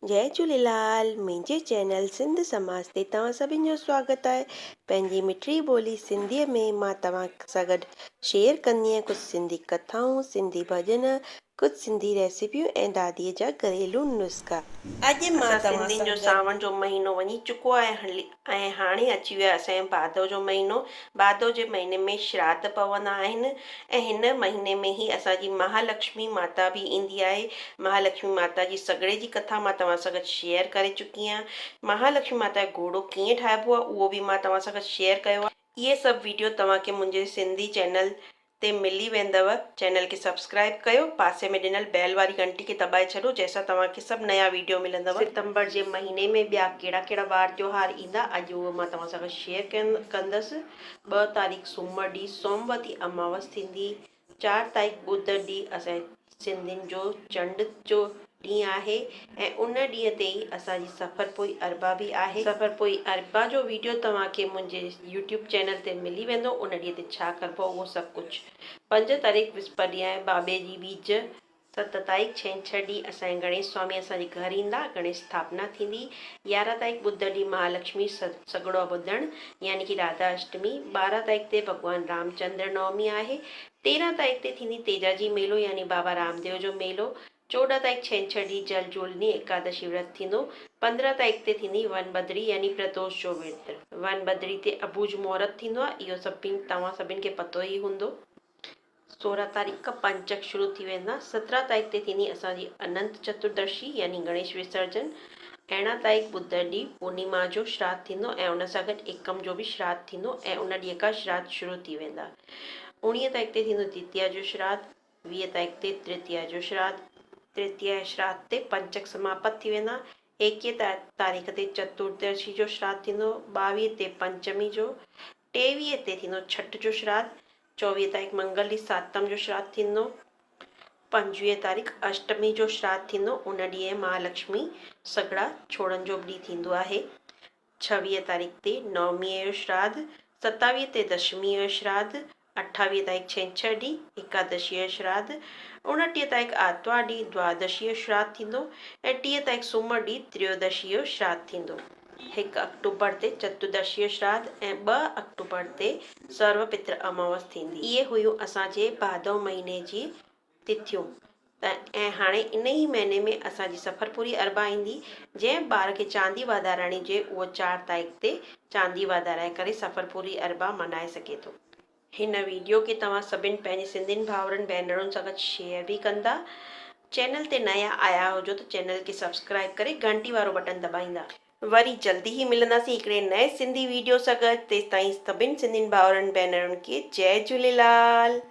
जय झूलेलाल। मुंहिंजे चैनल सिंध समाज ते तव्हां सभिनि जो स्वागत आहे। पंहिंजी मिठड़ी ॿोली सिंधीअ में मां तव्हां सां गॾु शेयर कंदी आहियां कुझु सिंधी कथाऊं, सिंधी भॼन, कुझु सिंधी रेसिपियूं ऐं दादीअ जा घरेलू नुस्ख़ा। अॼु मां सिंधियुनि जो सावण जो महीनो वञी चुको आहे ऐं हाणे अची वियो आहे असांजो भादव जो महीनो। भादव जे महीने में श्राद्ध पवंदा आहिनि ऐं हिन महीने में ई असांजी महालक्ष्मी माता बि ईंदी आहे। महालक्ष्मी माता जी सॻिड़े जी कथा मां तव्हां सां गॾु शेयर करे चुकी आहियां। महालक्ष्मी माता जो घोड़ो कीअं ठाहिबो आहे उहो बि मां तव्हां सां गॾु शेयर कयो आहे। इहे सभु वीडियो तव्हांखे मुंहिंजे सिंधी चैनल ते मिली वेंदव। चैनल खे सब्सक्राइब कयो, पासे में ॾिनल बैल वारी घंटी खे दॿाए छॾो, जंहिंसां तव्हांखे सभु नया वीडियो मिलंदव। सितंबर जे महीने में ॿिया कहिड़ा कहिड़ा वार त्योहार ईंदा, अॼु उहो मां तव्हां सां गॾु शेयर कंदसि। 2 तारीख़ सूमर ॾींहुं सोमवती अमावस थींदी। 4 तारीख़ ॿुधर ॾींहुं असांजे सिंधियुनि जो चंड जो ॾींहुं आहे ऐं उन ॾींहं ते ई असांजी सफ़रपोई अरबा बि आहे। सफ़रपोई अरबा जो वीडियो तव्हांखे मुंहिंजे यूट्यूब चैनल ते मिली वेंदो। उन ॾींहं ते छा करिबो उहो सभु कुझु। 5 तारीख़ विस्पति ॾींहुं आहे बाबे जी बीज। 7 तारीख़ छंछरु ॾींहुं असांजे गणेश स्वामी असांजे घर ईंदा, गणेश स्थापना थींदी। 11 तारीख़ ॿुधर ॾींहुं महालक्ष्मी सॻिड़ो ॿुधणु यानी कि राधा अष्टमी। 12 तारीख़ ते भॻवानु रामचंद्र नवमी आहे। 13 तारीख़ ते थींदी तेजाजी मेलो यानी बाबा रामदेव जो मेलो। 14 तारीख़ छंछरु ॾींहुं जल झूलनी एकादशी व्रत थींदो। 15 तारीख़ ते थींदी वनबदरी यानी प्रदोष जो विर्त। वनबदरी ते अबूज मुहूर्त थींदो आहे, इहो तव्हां सभिनि खे पतो ई हूंदो। 16 तारीख़ खां पंचक शुरू थी वेंदा। 17 तारीख़ ते थींदी असांजी अनंत चतुर्दशी यानी गणेश विसर्जन। 13 तारीख़ ॿुधर ॾींहुं पूर्णिमा जो श्राद्ध थींदो ऐं उन सां गॾु एकम जो बि श्राद्ध थींदो ऐं उन ॾींहं खां श्राद्ध शुरू थी वेंदा। 19 तारीख़ ते थींदो द्वितीया जो श्राद्ध। 20 तारीख़ ते तृतीया जो श्राद्ध। तृतीया श्राद्ध ते पंचक समाप्त थी वेंदा। 21 तारीख़ ते चतुर्दशी जो श्राद्ध थींदो। 22 ते पंचमी जो। 23 ते थींदो छठ जो श्राद्ध। 24 तारीख़ मंगल ॾींहुं सातम जो श्राद्ध थींदो। 25 तारीख़ अष्टमी जो श्राद्ध थींदो। उन ॾींहुं महालक्ष्मी सॻिड़ा छोड़नि जो ॾींहुं थींदो आहे। 26 तारीख़ ते नवमीअ जो श्राद्ध। 27 ते दशमीअ जो श्राद्ध। 28 तारीख़ छंछरु ॾींहुं एकादशीअ जो श्राद्ध। 29 तारीख़ आर्तवार ॾींहुं द्वादशी जो श्राद्ध थींदो ऐं 30 तारीख़ सूमर ॾींहुं त्रयोदशी जो श्राद्ध थींदो। 1 अक्टूबर ते चतुर्दशी जो श्राद्ध ऐं 2 अक्टूबर ते सर्वपित्र अमावस थींदी। इहे हुयूं असांजे भादव महीने जी तिथियूं। ऐं हाणे इन ई महीने में असांजी सफ़रपुरी अरबा ईंदी। जंहिं ॿार खे चांदी वाधाराइणी हुजे उहो 4 तारीख़ ते चांदी वाधाराए करे सफ़रपुरी अरबा मल्हाए सघे थो। हिन वीडियो खे तव्हां सभिनि पंहिंजे सिंधियुनि भाउरनि भेनरुनि सां गॾु शेयर बि कंदा। चैनल ते नया आया हुजो त चैनल खे सब्सक्राइब करे घंटी वारो बटन दॿाईंदा। वरी जल्दी ई मिलंदासीं हिकिड़े नए सिंधी वीडियो सां गॾु। तेसिताईं सभिनि सिंधियुनि भाउरनि भेनरुनि खे जय झूलेलाल।